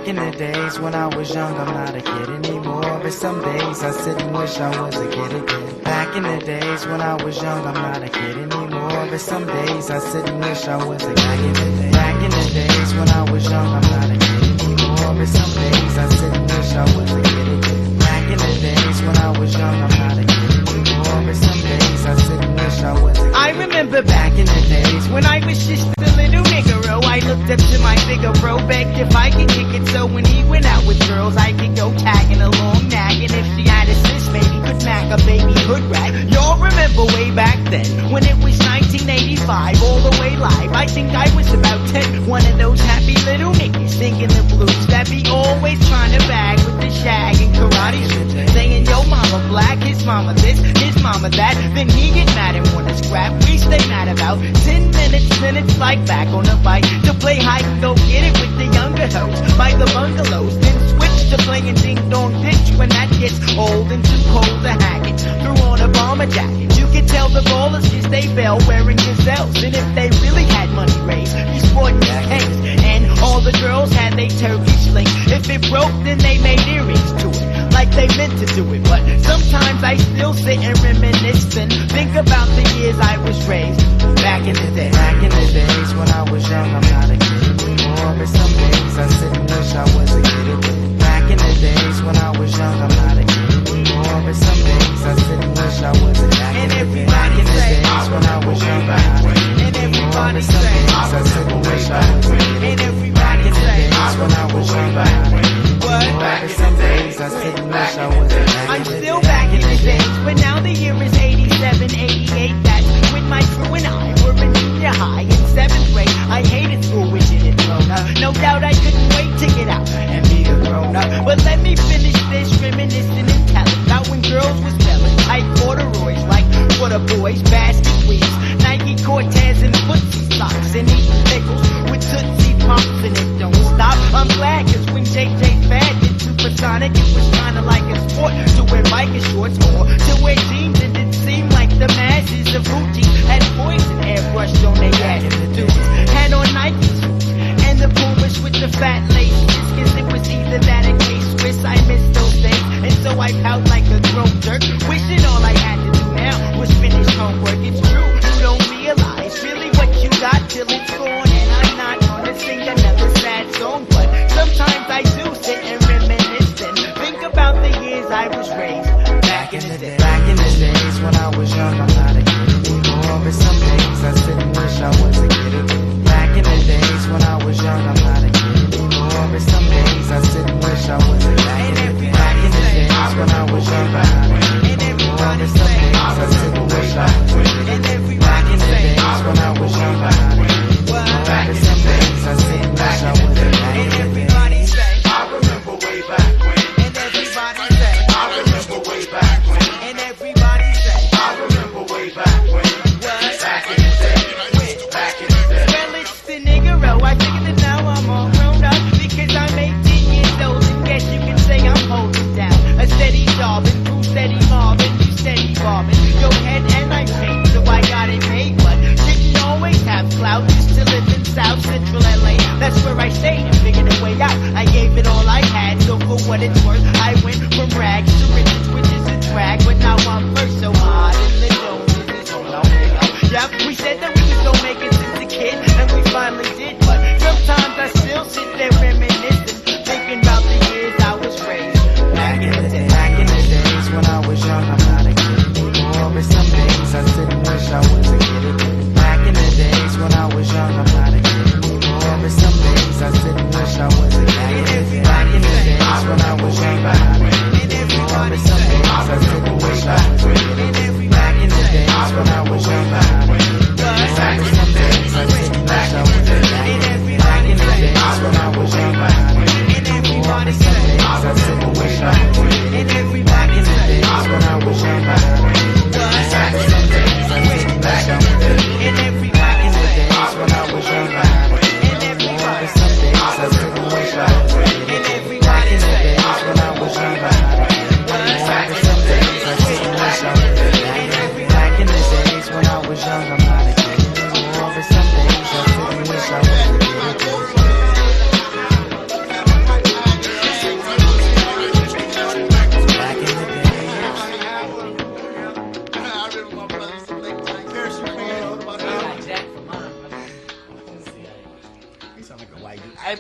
Back in the days when I was young, I'm not a kid anymore. But some days I sit and wish I was a kid again. Back in the days when I was young, I'm not a kid anymore. But some days I sit and wish I was a kid. Back in the days when I was young, I'm not a kid anymore. But some days I sit and wish I was a kid again. Back in the days when I was young, I'm not a kid anymore. But some days I sit and wish I was a kid. I remember back in the days when I was just a little niggero. I looked up to my bigger bro, begged if I could kick it, so when he went out with girls, I could go tagging along, nagging. If she had a sis, maybe could mac a baby hood rat. Y'all remember way back then when it was 1985, all the way live. I think I was about 10, one of those happy little niggas singing the blues that be always trying to bag with the shag and karate shoes, saying yo mama black, his mama this, his mama that. Then he get mad and wanna scrap. We stay mad about 10 minutes like back on the bike to play hide and go get it with the younger hoes by the bungalows. Then switch to playing ding dong ditch when that gets old and too cold to hack it. Threw on a bomber jacket. You could tell the ballers just they fell wearing gazelles. And if they really had money raised, you sporting these cakes. And all the girls had they turkey sling. If it broke, then they made earrings to it, like they meant to do it. But sometimes I still sit and reminisce and think about the years I was raised back in the day. Back in the days when I was young, I'm not a kid anymore. But some days I sit and wish I was a kid again. Back in the days when I was young, I'm not a kid anymore. But some days I sit and wish I was a kid again. And everybody back in the say, days when I was young, I'm not a kid and everybody anymore. say, But some days I sit and wish I was a kid and again. everybody say, When I was young, I'm not a kid what? anymore. But some days I sit and wish I was a kid again. I'm still back in the days, but now the year is 87, 88. That's when my crew and I were in junior high in 7th grade. I hated school, wishing it grown up. No doubt I couldn't wait to get out and be a grown up. But let me finish this reminiscing and telling about when girls was selling tight corduroys like for the boys, basket weaves, Nike Cortez and footsie socks, and eating pickles with Tootsie Pops, and it don't stop. I'm glad, cause when JJ's bad did Supersonic, it was kinda like a sport to wear biker shorts or to wear jeans, and it seemed like the masses of Gucci had poison airbrushed on their asses. The dudes had on Nike suits and the Pumas with the fat laces, cause it was either that or K-Swiss. I miss those days, and so I pout like a grown jerk, wishing all I had to do now was finish homework. It's true, you don't realize really what you got till it's gone, and I'm not gonna sing another sad song, but sometimes I do sit and reminisce and think about the years I was raised back in the day. Back in the days when I was young, I'm not a kid anymore. But some days I sit and wish I was a kid again. Back in the days when I was young, I'm not a kid anymore. But some days I sit and wish I was a kid again. Back in the days when I was young, I'm not a kid anymore. But some days I sit and wish I was a kid again. Back in the days when I was young, I'm not a kid anymore. But some days I sit and wish I was a kid again. And everybody say, I remember way back when. and everybody say, I remember way back when. and everybody say, I remember way back when. what? Back in the day. Back in the day. Well, it's the niggero. I figured that now I'm all grown up because I'm 18 years old, and guess you can say I'm holding down a steady job, and through steady mobbing, you steady bobbing your head, and I paid, so I got it made. But didn't always have clout, used to live in South Central LA. That's where I stayed and figured a way out. I gave it all I had, so for what it's worth, I went from rags to riches, which is a drag. But now I'm first, so hard in the Joneses is all I'm with. Yep, we said that we was gonna make it since a kid, and we finally did. But sometimes I still sit there reminiscing, thinking about the years I was raised back in the day. Back in the days when I was young, I'm not a kid anymore. But some days I sit and wish I was a kid again. Back in the days when I was young, I'm not a kid anymore. But some days I sit and wish I was a kid again. Back in the days when I was young, I'm not a kid anymore.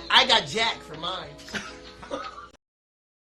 I got Jack for mine.